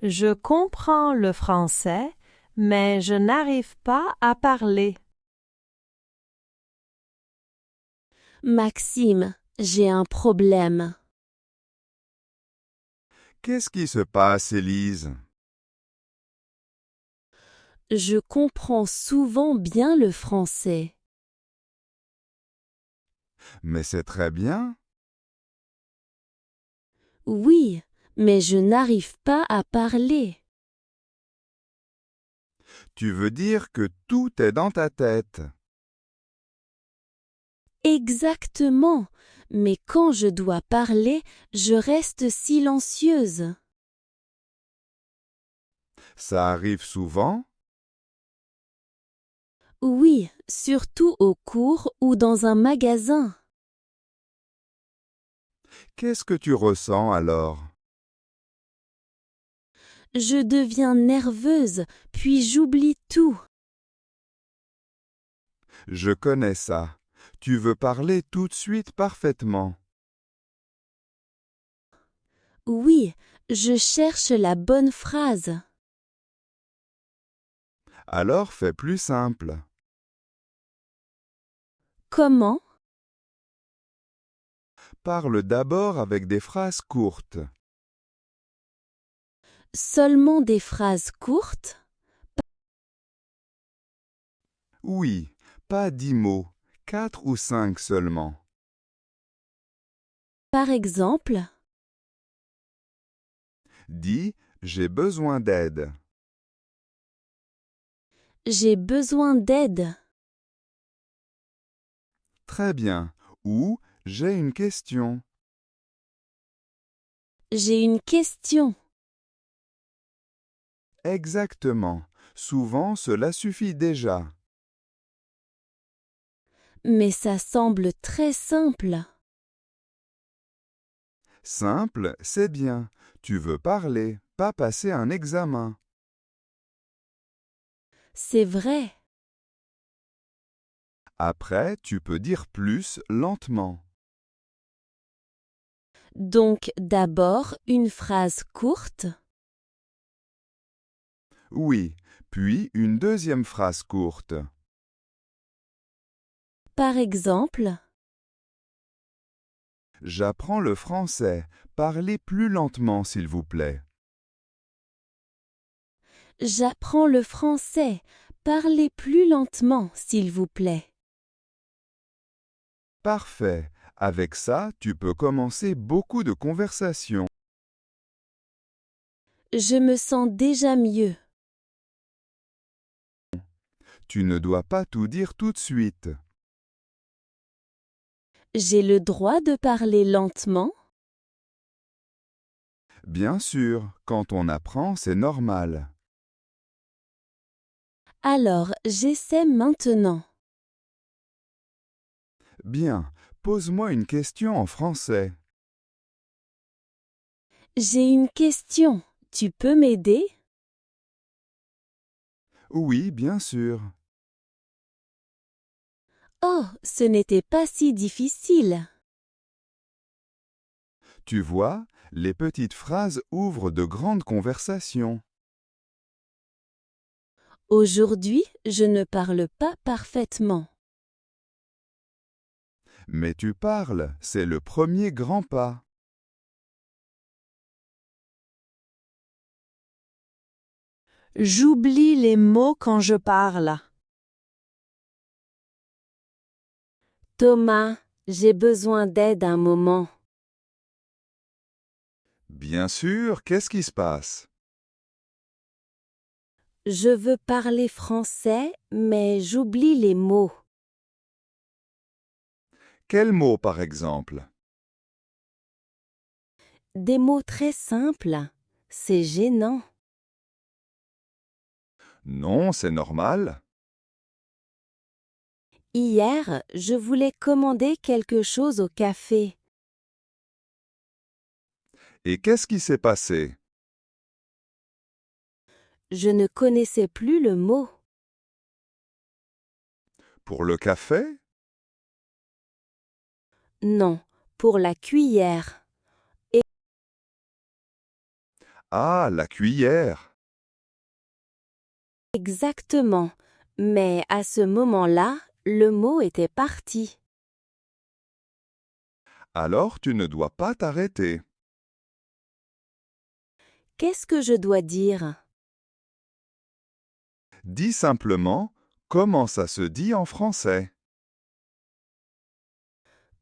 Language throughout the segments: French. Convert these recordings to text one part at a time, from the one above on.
Je comprends le français, mais je n'arrive pas à parler. Maxime, j'ai un problème. Qu'est-ce qui se passe, Élise? Je comprends souvent bien le français. Mais c'est très bien. Oui, mais je n'arrive pas à parler. Tu veux dire que tout est dans ta tête. Exactement, mais quand je dois parler, je reste silencieuse. Ça arrive souvent? Oui, surtout au cours ou dans un magasin. Qu'est-ce que tu ressens alors? Je deviens nerveuse, puis j'oublie tout. Je connais ça. Tu veux parler tout de suite parfaitement. Oui, je cherche la bonne phrase. Alors fais plus simple. Comment? Parle d'abord avec des phrases courtes. Seulement des phrases courtes? Oui, pas 10 mots, 4 ou 5 seulement. Par exemple, Dis, j'ai besoin d'aide. j'ai besoin d'aide. Très bien. Ou j'ai une question. J'ai une question. Exactement. Souvent, cela suffit déjà. Mais ça semble très simple. Simple, c'est bien. Tu veux parler, pas passer un examen. C'est vrai. Après, tu peux dire plus lentement. Donc d'abord une phrase courte. Oui, puis une deuxième phrase courte. Par exemple, J'apprends le français. Parlez plus lentement, s'il vous plaît. j'apprends le français. Parlez plus lentement, s'il vous plaît. Parfait. Avec ça, tu peux commencer beaucoup de conversations. Je me sens déjà mieux. Tu ne dois pas tout dire tout de suite. J'ai le droit de parler lentement? Bien sûr, quand on apprend, c'est normal. Alors, j'essaie maintenant. Bien, pose-moi une question en français. J'ai une question. Tu peux m'aider? Oui, bien sûr. Oh, ce n'était pas si difficile. Tu vois, les petites phrases ouvrent de grandes conversations. Aujourd'hui, je ne parle pas parfaitement. Mais tu parles, c'est le premier grand pas. J'oublie les mots quand je parle. Thomas, j'ai besoin d'aide un moment. Bien sûr, qu'est-ce qui se passe? Je veux parler français, mais j'oublie les mots. Quel mot par exemple? Des mots très simples. C'est gênant. Non, c'est normal. Hier, je voulais commander quelque chose au café. Et qu'est-ce qui s'est passé? Je ne connaissais plus le mot. Pour le café? Non, pour la cuillère. Ah, la cuillère. Exactement. Mais à ce moment-là, le mot était parti. Alors tu ne dois pas t'arrêter. Qu'est-ce que je dois dire? Dis simplement comment ça se dit en français.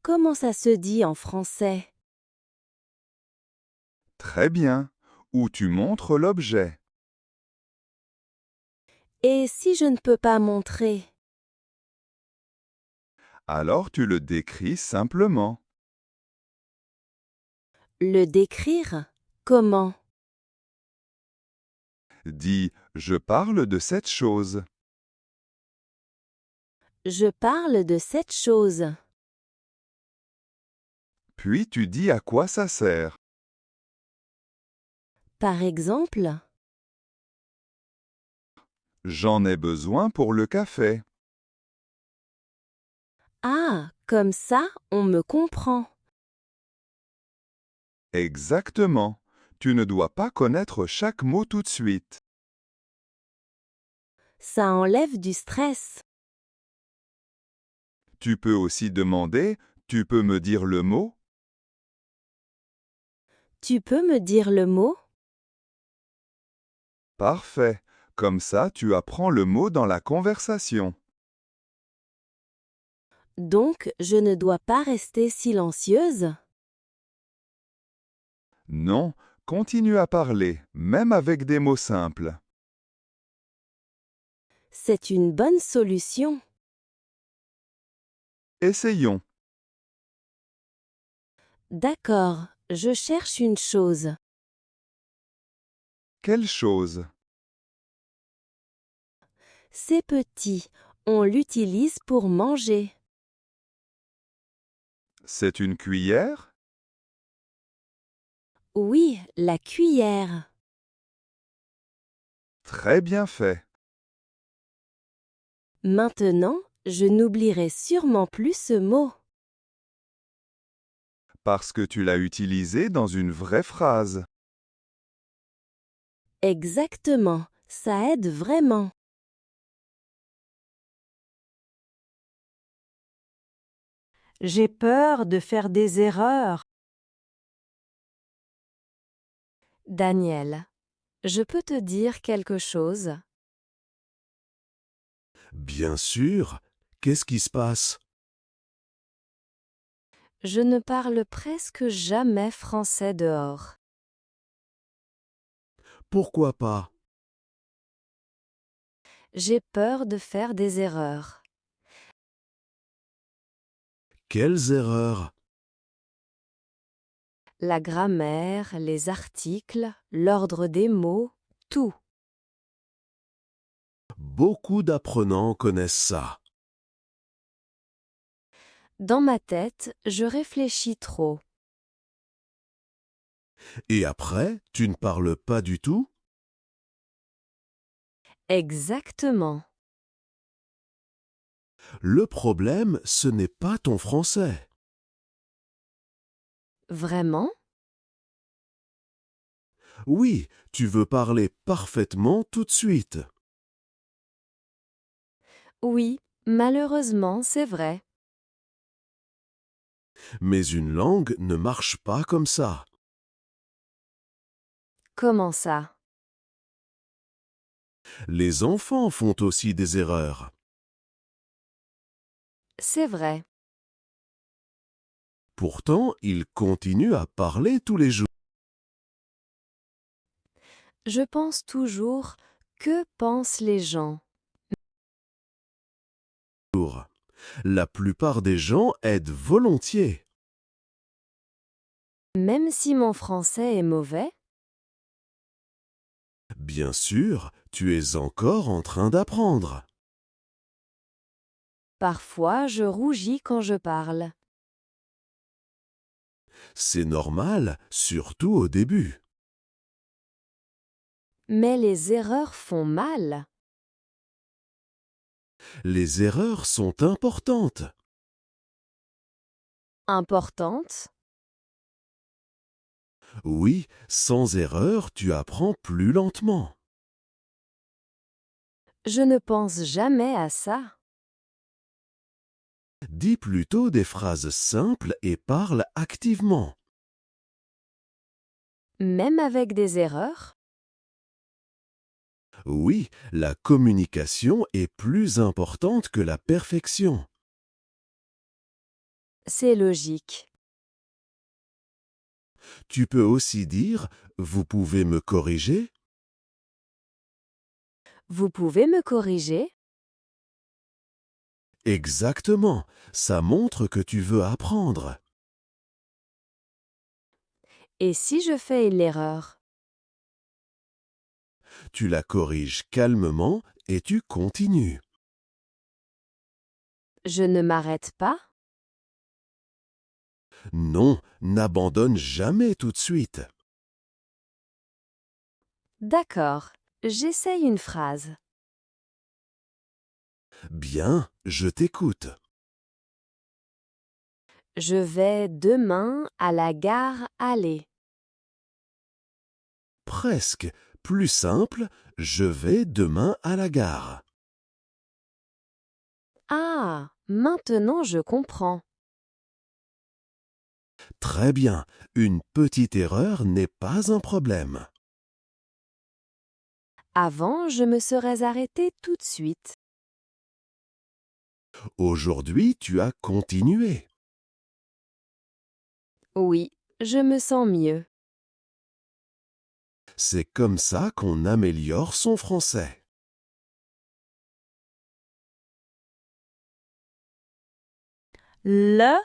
Comment ça se dit en français? Très bien. Ou tu montres l'objet. Et si je ne peux pas montrer? Alors tu le décris simplement. Le décrire? Comment? Dis je parle de cette chose. Je parle de cette chose. Puis tu dis à quoi ça sert. Par exemple, J'en ai besoin pour le café. ah, comme ça, on me comprend. Exactement. Tu ne dois pas connaître chaque mot tout de suite. Ça enlève du stress. Tu peux aussi demander tu peux me dire le mot? Tu peux me dire le mot? Parfait. Comme ça, tu apprends le mot dans la conversation. Donc, je ne dois pas rester silencieuse? Non, continue à parler, même avec des mots simples. C'est une bonne solution. Essayons. D'accord, je cherche une chose. Quelle chose? C'est petit, on l'utilise pour manger. C'est une cuillère? Oui, la cuillère. Très bien fait. Maintenant, je n'oublierai sûrement plus ce mot. Parce que tu l'as utilisé dans une vraie phrase. Exactement, ça aide vraiment. J'ai peur de faire des erreurs. Daniel, je peux te dire quelque chose? Bien sûr. Qu'est-ce qui se passe? Je ne parle presque jamais français dehors. Pourquoi pas? J'ai peur de faire des erreurs. Quelles erreurs? La grammaire, les articles, l'ordre des mots, tout. Beaucoup d'apprenants connaissent ça. Dans ma tête, je réfléchis trop. Et après, tu ne parles pas du tout? Exactement. Le problème, ce n'est pas ton français. Vraiment? Oui, tu veux parler parfaitement tout de suite. Oui, malheureusement, c'est vrai. Mais une langue ne marche pas comme ça. Comment ça? Les enfants font aussi des erreurs. C'est vrai. Pourtant, ils continuent à parler tous les jours. Je pense toujours que pensent les gens. La plupart des gens aident volontiers. Même si mon français est mauvais? Bien sûr, tu es encore en train d'apprendre. Parfois, je rougis quand je parle. C'est normal, surtout au début. Mais les erreurs font mal. Les erreurs sont importantes. Importante? Oui, sans erreur, tu apprends plus lentement. Je ne pense jamais à ça. Dis plutôt des phrases simples et parle activement. Même avec des erreurs? Oui, la communication est plus importante que la perfection. C'est logique. Tu peux aussi dire « Vous pouvez me corriger ?» Vous pouvez me corriger? Exactement, ça montre que tu veux apprendre. Et si je fais une erreur? Tu la corriges calmement et tu continues. Je ne m'arrête pas? Non, n'abandonne jamais tout de suite. D'accord, j'essaye une phrase. Bien, je t'écoute. Je vais demain à la gare aller. Presque. Plus simple, je vais demain à la gare. Ah, maintenant je comprends. Très bien, une petite erreur n'est pas un problème. Avant, je me serais arrêtée tout de suite. Aujourd'hui, tu as continué. Oui, je me sens mieux. C'est comme ça qu'on améliore son français. Le,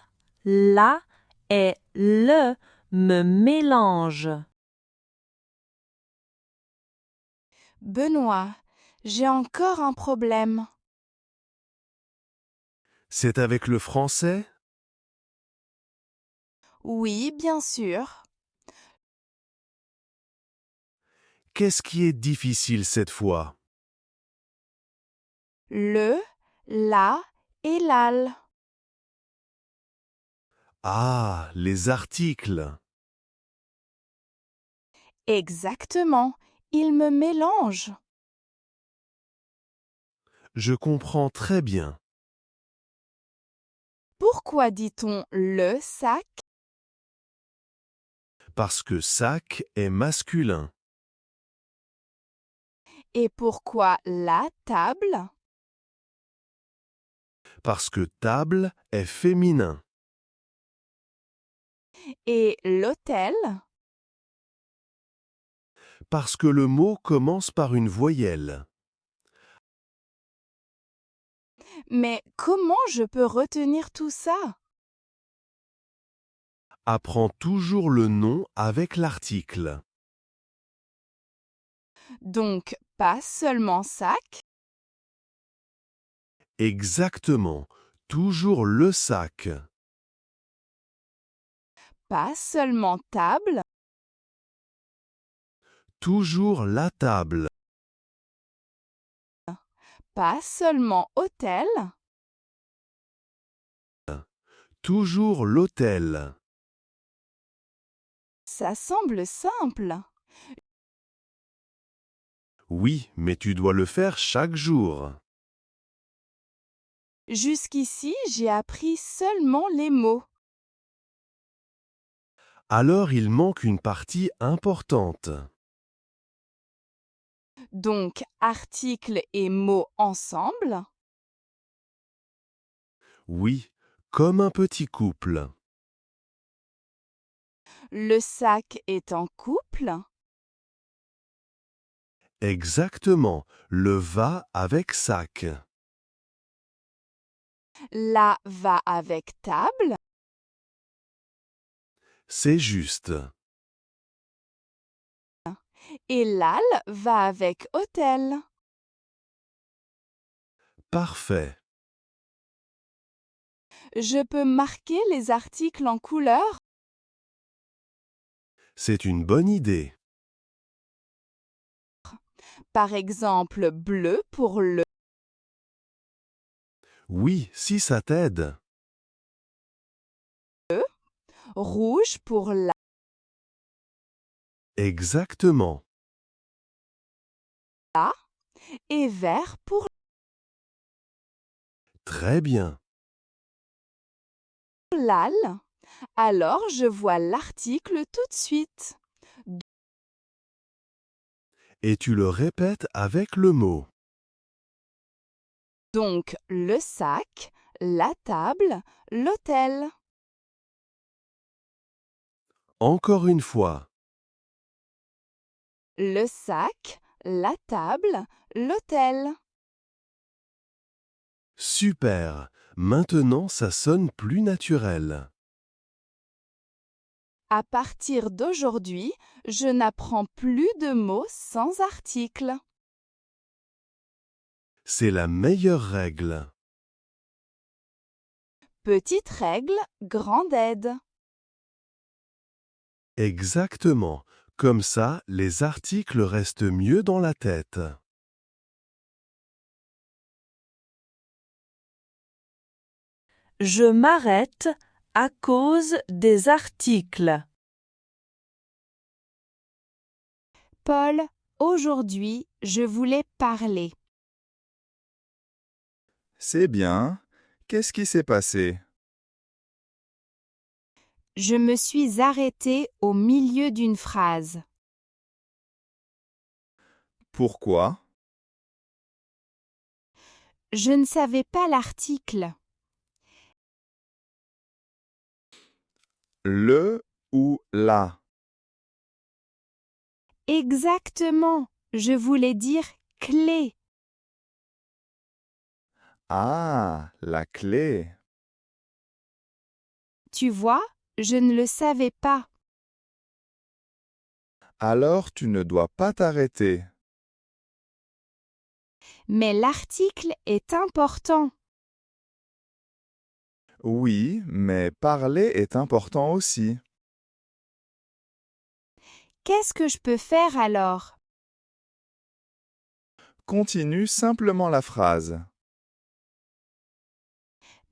la et le me mélangent. Benoît, j'ai encore un problème. C'est avec le français? Oui, bien sûr. Qu'est-ce qui est difficile cette fois? Le, la et l'al. Ah, les articles. Exactement. Ils me mélangent. Je comprends très bien. Pourquoi dit-on le sac? Parce que sac est masculin. Et pourquoi la table? Parce que table est féminin. Et l'hôtel? Parce que le mot commence par une voyelle. Mais comment je peux retenir tout ça? Apprends toujours le nom avec l'article. Donc, pas seulement sac, Exactement. Toujours le sac. pas seulement table, Toujours la table. pas seulement hôtel, Toujours l'hôtel. ça semble simple. Oui, mais tu dois le faire chaque jour. Jusqu'ici, j'ai appris seulement les mots. Alors il manque une partie importante. Donc, articles et mots ensemble. Oui, comme un petit couple. Le sac est en couple. Exactement, le va avec sac. La va avec table. C'est juste. Et l'al va avec hôtel. Parfait. Je peux marquer les articles en couleur. C'est une bonne idée. Par exemple, bleu pour le, Oui, si ça t'aide. rouge pour la. Exactement. et vert pour Très bien. l'al. Alors je vois l'article tout de suite. Et tu le répètes avec le mot. Donc le sac, la table, l'hôtel. Encore une fois. Le sac, la table, l'hôtel. Super. Maintenant, ça sonne plus naturel. À partir d'aujourd'hui, je n'apprends plus de mots sans article. C'est la meilleure règle. Petite règle, grande aide. Exactement. Comme ça, les articles restent mieux dans la tête. Je m'arrête à cause des articles. Paul, aujourd'hui, je voulais parler. C'est bien. Qu'est-ce qui s'est passé? Je me suis arrêtée au milieu d'une phrase. Pourquoi? Je ne savais pas l'article. Le ou la? Exactement, je voulais dire clé. Ah, la clé. Tu vois, je ne le savais pas. Alors tu ne dois pas t'arrêter. Mais l'article est important. Oui, mais parler est important aussi. Qu'est-ce que je peux faire alors? Continue simplement la phrase.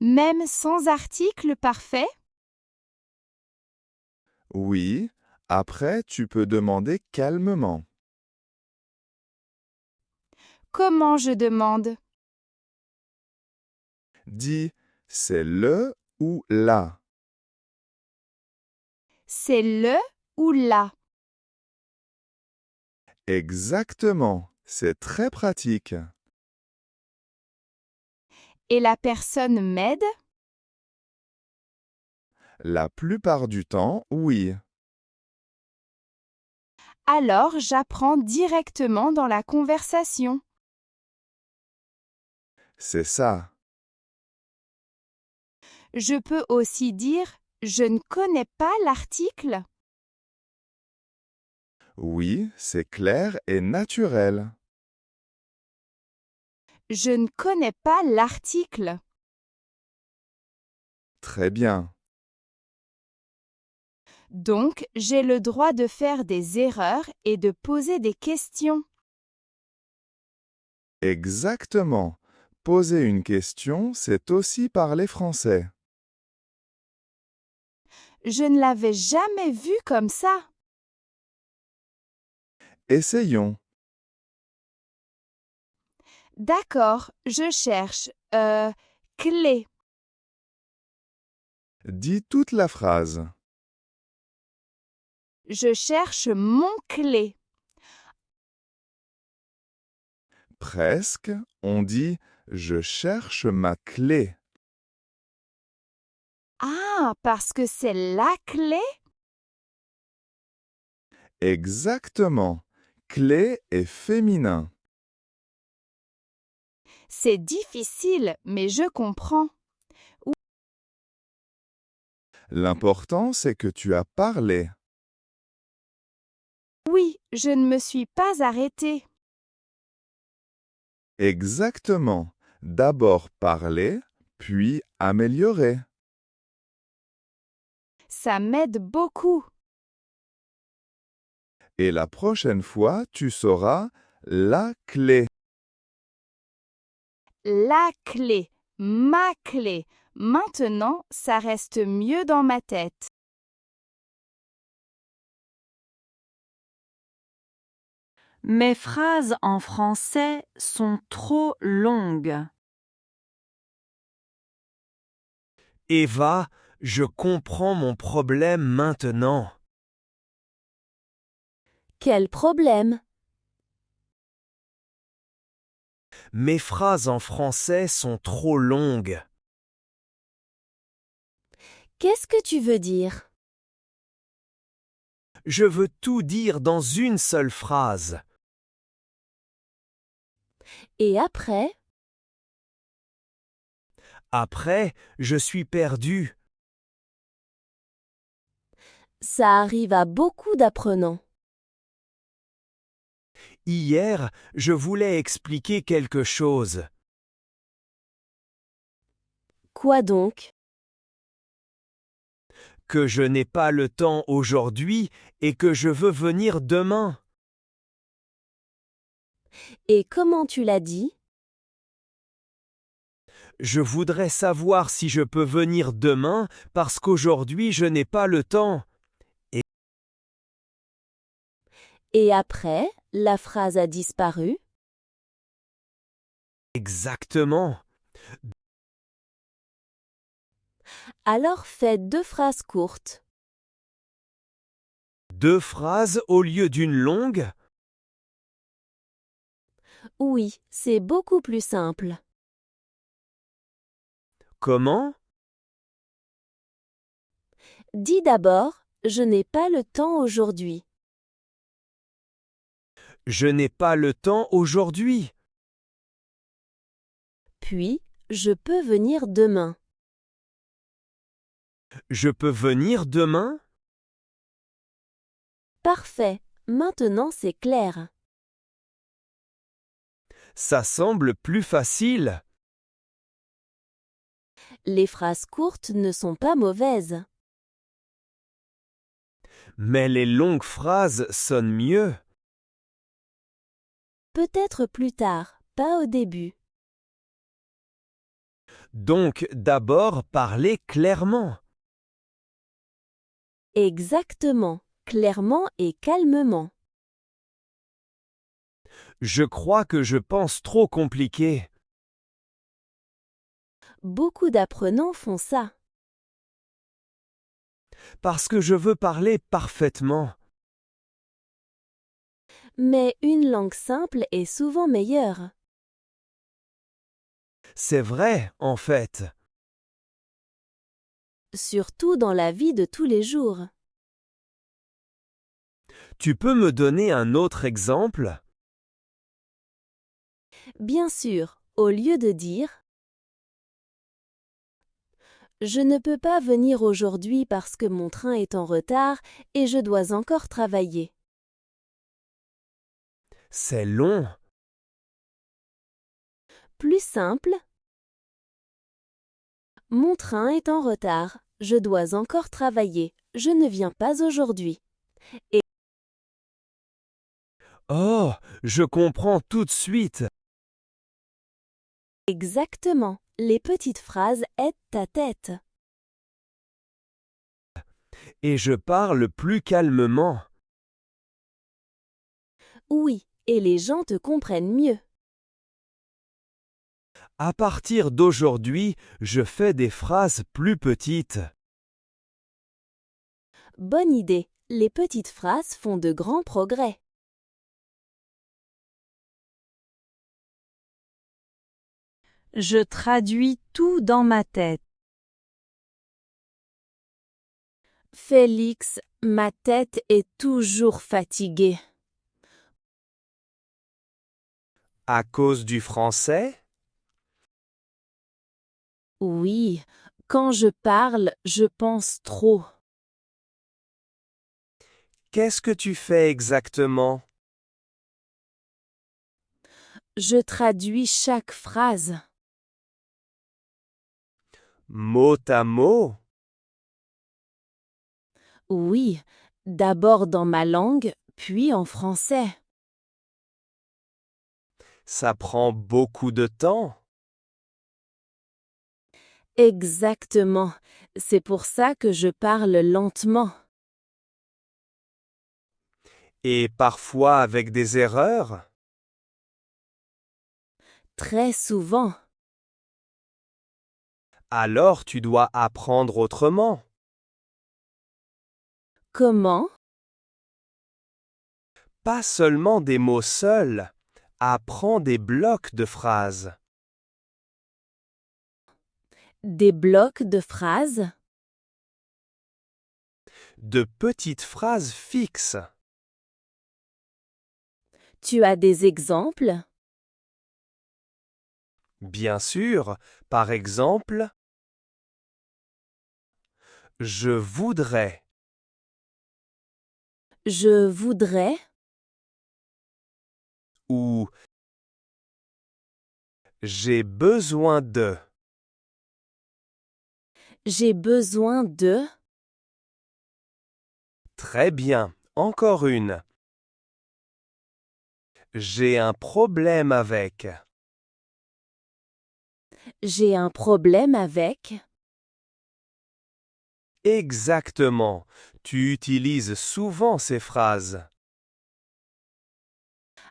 Même sans article parfait? Oui, après tu peux demander calmement. Comment je demande? Dis, c'est le ou la. C'est le ou la? Exactement, c'est très pratique. Et la personne m'aide? La plupart du temps, oui. Alors j'apprends directement dans la conversation. C'est ça. Je peux aussi dire je ne connais pas l'article. Oui, c'est clair et naturel. Je ne connais pas l'article. Très bien. Donc, j'ai le droit de faire des erreurs et de poser des questions. Exactement. Poser une question, c'est aussi parler français. Je ne l'avais jamais vu comme ça. Essayons. D'accord, je cherche. Clé. Dis toute la phrase. Je cherche mon clé. Presque, on dit je cherche ma clé. Ah, parce que c'est la clé? Exactement. Clé est féminin. C'est difficile, mais je comprends. L'important, c'est que tu as parlé. Oui, je ne me suis pas arrêtée. Exactement. D'abord parler, puis améliorer. Ça m'aide beaucoup. Et la prochaine fois, tu sauras la clé. La clé, ma clé. Maintenant, ça reste mieux dans ma tête. Mes phrases en français sont trop longues. Eva, je comprends mon problème maintenant. Quel problème? Mes phrases en français sont trop longues. Qu'est-ce que tu veux dire? Je veux tout dire dans une seule phrase. Et après? Après, je suis perdu. Ça arrive à beaucoup d'apprenants. Hier, je voulais expliquer quelque chose. Quoi donc? Que je n'ai pas le temps aujourd'hui et que je veux venir demain. Et comment tu l'as dit? Je voudrais savoir si je peux venir demain parce qu'aujourd'hui je n'ai pas le temps. Et après, la phrase a disparu? Exactement. Alors fais 2 phrases courtes. 2 phrases au lieu d'une longue? Oui, c'est beaucoup plus simple. Comment? Dis d'abord, je n'ai pas le temps aujourd'hui. Je n'ai pas le temps aujourd'hui. Puis, je peux venir demain. Je peux venir demain? Parfait, maintenant c'est clair. Ça semble plus facile. Les phrases courtes ne sont pas mauvaises. Mais les longues phrases sonnent mieux. Peut-être plus tard, pas au début. Donc d'abord parler clairement. Exactement, clairement et calmement. Je crois que je pense trop compliqué. Beaucoup d'apprenants font ça. Parce que je veux parler parfaitement. Mais une langue simple est souvent meilleure. C'est vrai, en fait. Surtout dans la vie de tous les jours. Tu peux me donner un autre exemple? Bien sûr, au lieu de dire « Je ne peux pas venir aujourd'hui parce que mon train est en retard et je dois encore travailler ». C'est long. Plus simple. Mon train est en retard, je dois encore travailler, je ne viens pas aujourd'hui. Oh, je comprends tout de suite. Exactement, les petites phrases aident ta tête. Et je parle plus calmement. Oui, et les gens te comprennent mieux. À partir d'aujourd'hui, je fais des phrases plus petites. Bonne idée, les petites phrases font de grands progrès. Je traduis tout dans ma tête. Félix, ma tête est toujours fatiguée. À cause du français? Oui, quand je parle, je pense trop. Qu'est-ce que tu fais exactement? Je traduis chaque phrase. Mot à mot? Oui, d'abord dans ma langue, puis en français. Ça prend beaucoup de temps. Exactement, c'est pour ça que je parle lentement. Et parfois avec des erreurs? Très souvent. Alors tu dois apprendre autrement. Comment? Pas seulement des mots seuls. Apprends des blocs de phrases. Des blocs de phrases? De petites phrases fixes. Tu as des exemples? Bien sûr, par exemple, je voudrais. Je voudrais. Ou j'ai besoin de. J'ai besoin de. Très bien, encore une. J'ai un problème avec. J'ai un problème avec. Exactement, tu utilises souvent ces phrases.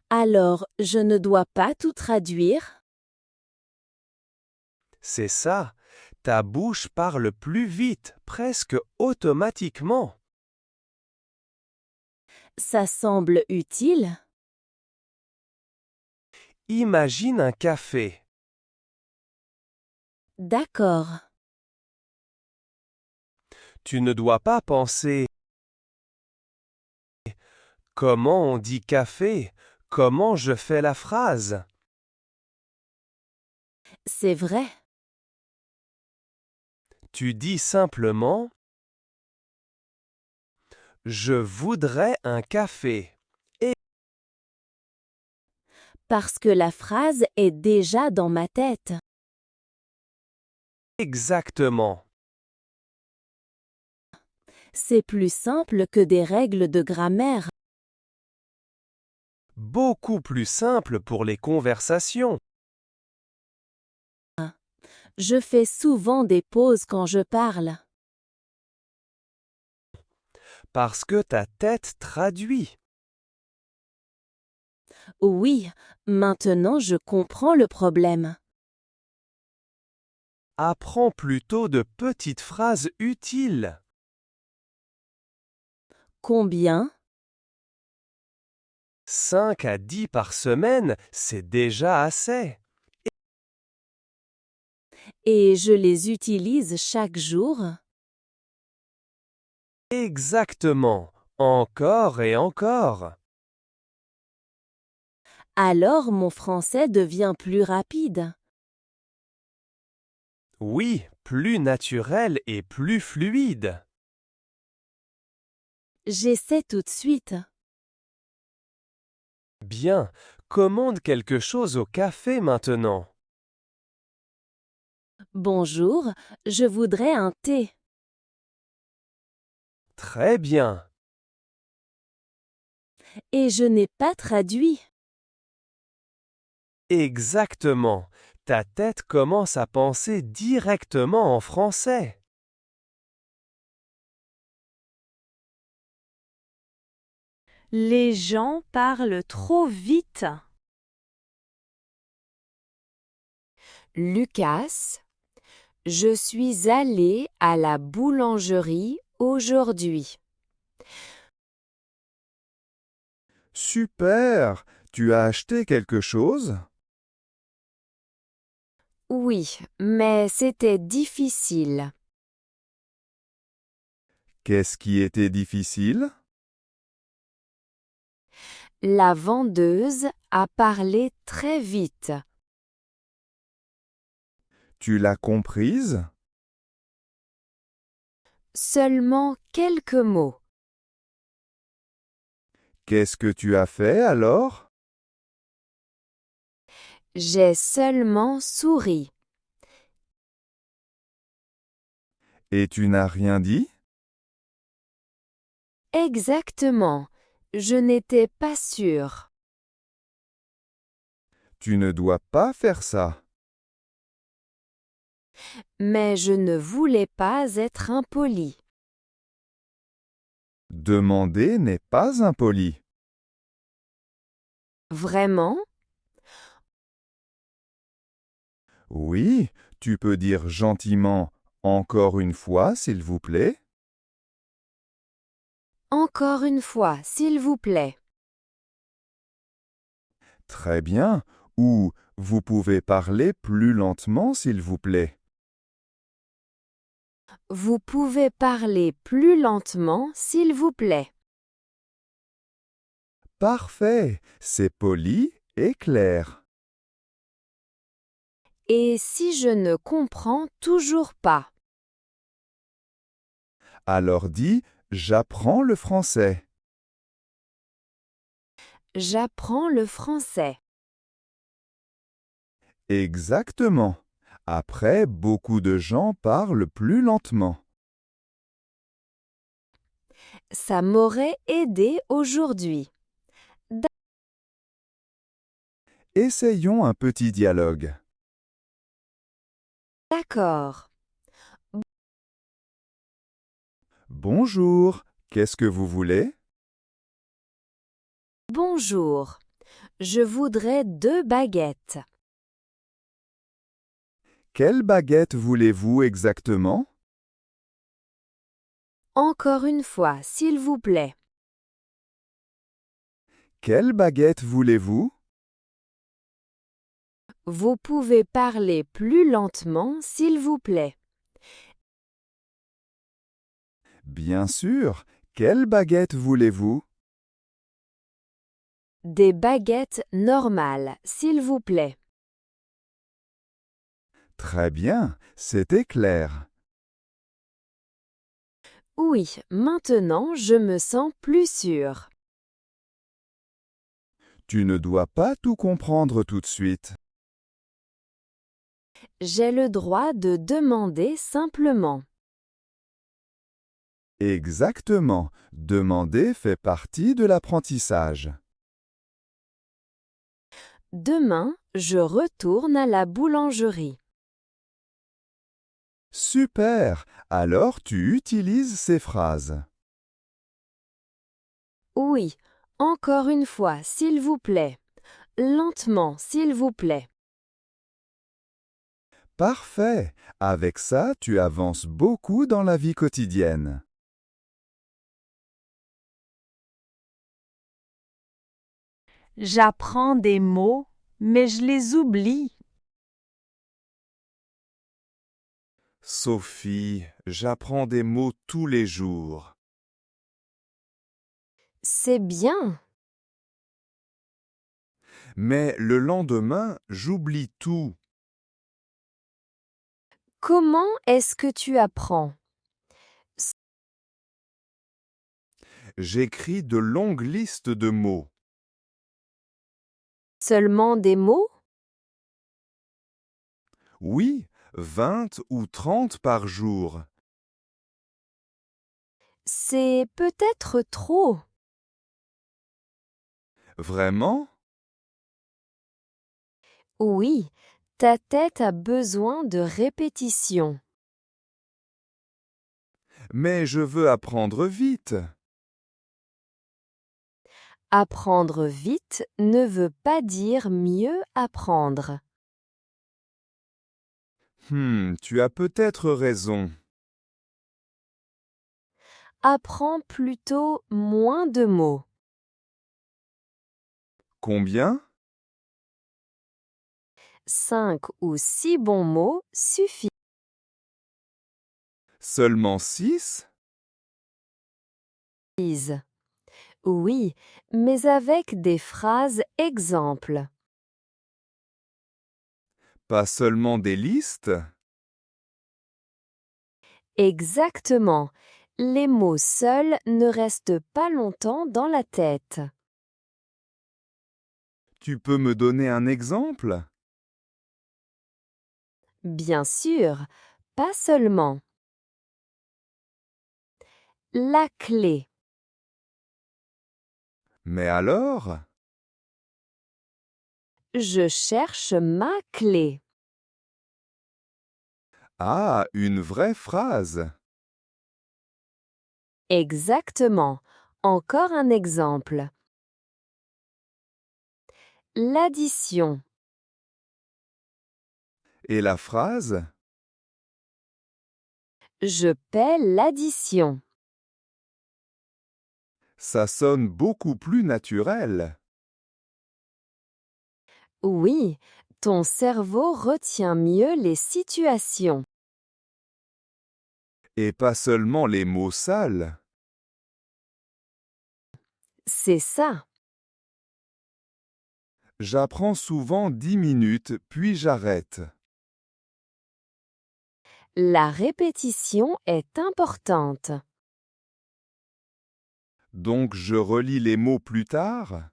Alors, je ne dois pas tout traduire? C'est ça, ta bouche parle plus vite, presque automatiquement. Ça semble utile? Imagine un café. D'accord. Tu ne dois pas penser comment on dit café, comment je fais la phrase. C'est vrai. Tu dis simplement je voudrais un café. Parce que la phrase est déjà dans ma tête. Exactement. C'est plus simple que des règles de grammaire. Beaucoup plus simple pour les conversations. Je fais souvent des pauses quand je parle. Parce que ta tête traduit. Oui, maintenant je comprends le problème. Apprends plutôt de petites phrases utiles. Combien? 5 à 10 par semaine, c'est déjà assez. Et je les utilise chaque jour? Exactement. Encore et encore. Alors mon français devient plus rapide. Oui, plus naturel et plus fluide. J'essaie tout de suite. Bien, commande quelque chose au café maintenant. Bonjour, je voudrais un thé. Très bien. Et je n'ai pas traduit. Exactement. Ta tête commence à penser directement en français. Les gens parlent trop vite. Lucas, je suis allé à la boulangerie aujourd'hui. Super! Tu as acheté quelque chose? Oui, mais c'était difficile. Qu'est-ce qui était difficile? La vendeuse a parlé très vite. Tu l'as comprise? Seulement quelques mots. Qu'est-ce que tu as fait alors? J'ai seulement souri. Et tu n'as rien dit? Exactement. Je n'étais pas sûre. Tu ne dois pas faire ça. Mais je ne voulais pas être impolie. Demander n'est pas impoli. Vraiment? Oui, tu peux dire gentiment « encore une fois, s'il vous plaît ». Encore une fois, s'il vous plaît. Très bien. Ou vous pouvez parler plus lentement, s'il vous plaît. Vous pouvez parler plus lentement, s'il vous plaît. Parfait, c'est poli et clair. Et si je ne comprends toujours pas? Alors dis « j'apprends le français ». J'apprends le français. Exactement. Après, beaucoup de gens parlent plus lentement. Ça m'aurait aidé aujourd'hui. Essayons un petit dialogue. D'accord. Bonjour, qu'est-ce que vous voulez? Bonjour. Je voudrais 2 baguettes. Quelle baguette voulez-vous exactement? Encore une fois, s'il vous plaît. Quelle baguette voulez-vous? Vous pouvez parler plus lentement, s'il vous plaît. Bien sûr, quelle baguette voulez-vous? Des baguettes normales, s'il vous plaît. Très bien, c'était clair. Oui, maintenant je me sens plus sûre. Tu ne dois pas tout comprendre tout de suite. J'ai le droit de demander simplement. Exactement, demander fait partie de l'apprentissage. Demain, je retourne à la boulangerie. Super, alors tu utilises ces phrases. Oui, encore une fois, s'il vous plaît. Lentement, s'il vous plaît. Parfait, avec ça tu avances beaucoup dans la vie quotidienne. J'apprends des mots, mais je les oublie. Sophie, j'apprends des mots tous les jours. C'est bien. Mais le lendemain, j'oublie tout. Comment est-ce que tu apprends? J'écris de longues listes de mots. Seulement des mots? Oui, 20 ou 30 par jour. C'est peut-être trop. Vraiment? Oui, ta tête a besoin de répétition. Mais je veux apprendre vite. Apprendre vite ne veut pas dire mieux apprendre. Tu as peut-être raison. Apprends plutôt moins de mots. Combien? 5 ou 6 bons mots suffisent. Seulement 6? Oui, mais avec des phrases exemples. Pas seulement des listes? Exactement. Les mots seuls ne restent pas longtemps dans la tête. Tu peux me donner un exemple? Bien sûr, pas seulement. La clé. Mais alors? Je cherche ma clé. Ah, une vraie phrase. Exactement. Encore un exemple. l'addition. Et la phrase? Je paie l'addition. Ça sonne beaucoup plus naturel. Oui, ton cerveau retient mieux les situations. Et pas seulement les mots sales. C'est ça. J'apprends souvent 10 minutes, puis j'arrête. La répétition est importante. Donc je relis les mots plus tard?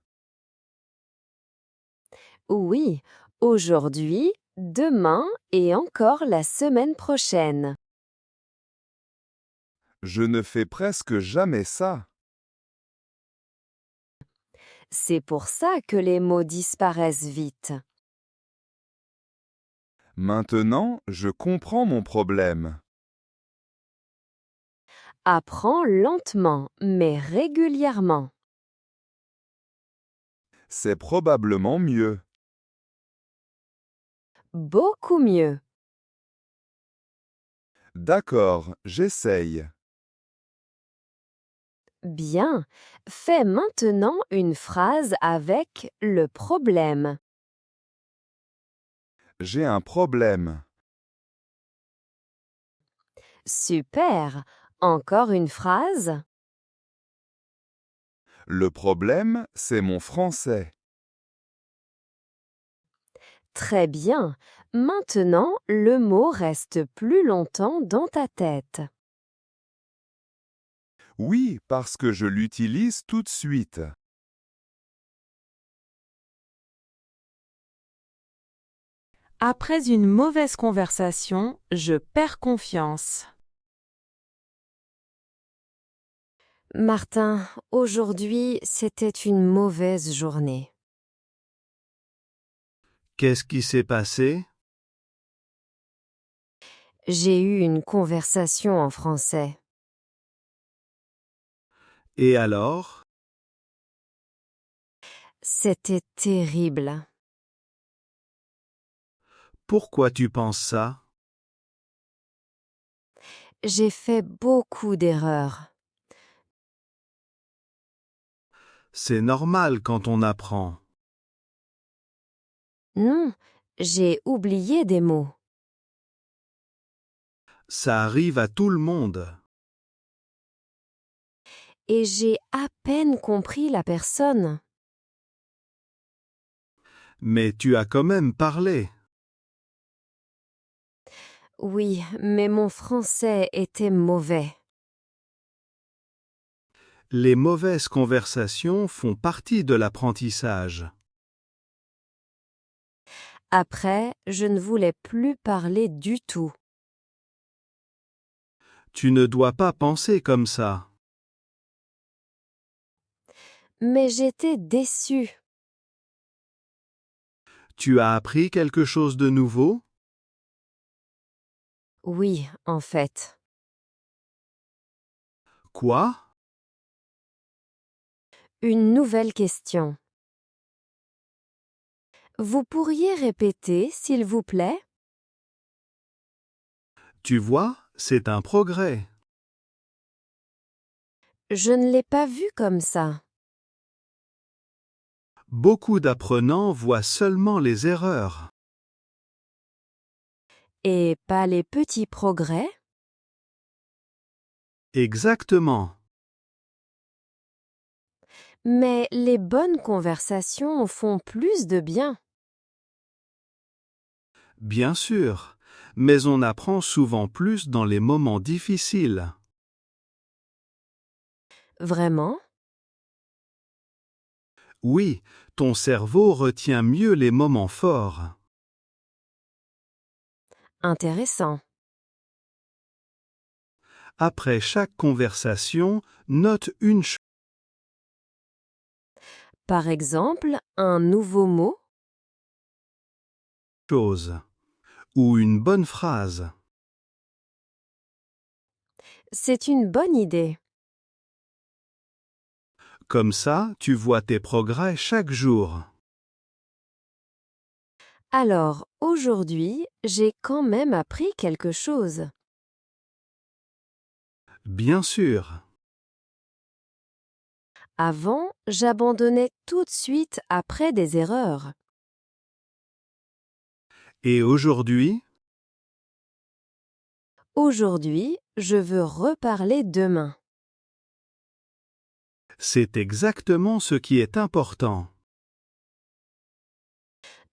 Oui, aujourd'hui, demain et encore la semaine prochaine. Je ne fais presque jamais ça. C'est pour ça que les mots disparaissent vite. Maintenant, je comprends mon problème. Apprends lentement, mais régulièrement. C'est probablement mieux. Beaucoup mieux. D'accord, j'essaye. Bien. Fais maintenant une phrase avec le problème. J'ai un problème. Super. Encore une phrase? Le problème, c'est mon français. Très bien. Maintenant, le mot reste plus longtemps dans ta tête. Oui, parce que je l'utilise tout de suite. Après une mauvaise conversation, je perds confiance. Martin, aujourd'hui, c'était une mauvaise journée. Qu'est-ce qui s'est passé? J'ai eu une conversation en français. Et alors? C'était terrible. Pourquoi tu penses ça? J'ai fait beaucoup d'erreurs. C'est normal quand on apprend. Non, j'ai oublié des mots. Ça arrive à tout le monde. Et j'ai à peine compris la personne. Mais tu as quand même parlé. Oui, mais mon français était mauvais. Les mauvaises conversations font partie de l'apprentissage. Après, je ne voulais plus parler du tout. Tu ne dois pas penser comme ça. Mais j'étais déçue. Tu as appris quelque chose de nouveau? Oui, en fait. Quoi? Une nouvelle question. Vous pourriez répéter, s'il vous plaît? Tu vois, c'est un progrès. Je ne l'ai pas vu comme ça. Beaucoup d'apprenants voient seulement les erreurs. Et pas les petits progrès? Exactement. Mais les bonnes conversations font plus de bien. Bien sûr, mais on apprend souvent plus dans les moments difficiles. Vraiment? Oui, ton cerveau retient mieux les moments forts. Intéressant. Après chaque conversation, note une Par exemple, un nouveau mot? chose ou une bonne phrase. C'est une bonne idée. Comme ça, tu vois tes progrès chaque jour. Alors, aujourd'hui, j'ai quand même appris quelque chose. Bien sûr. Avant, j'abandonnais tout de suite après des erreurs. Et aujourd'hui? Aujourd'hui, je veux reparler demain. C'est exactement ce qui est important.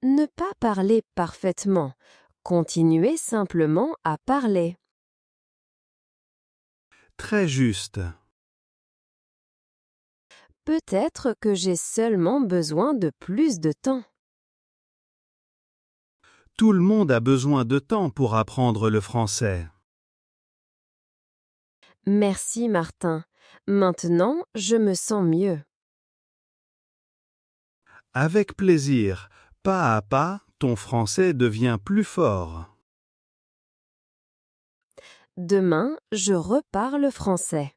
Ne pas parler parfaitement. Continuez simplement à parler. Très juste. Peut-être que j'ai seulement besoin de plus de temps. Tout le monde a besoin de temps pour apprendre le français. Merci Martin. Maintenant, je me sens mieux. Avec plaisir, pas à pas, ton français devient plus fort. Demain, je reparle français.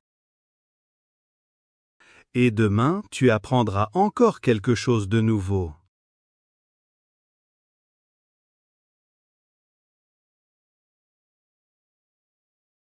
Et demain, tu apprendras encore quelque chose de nouveau.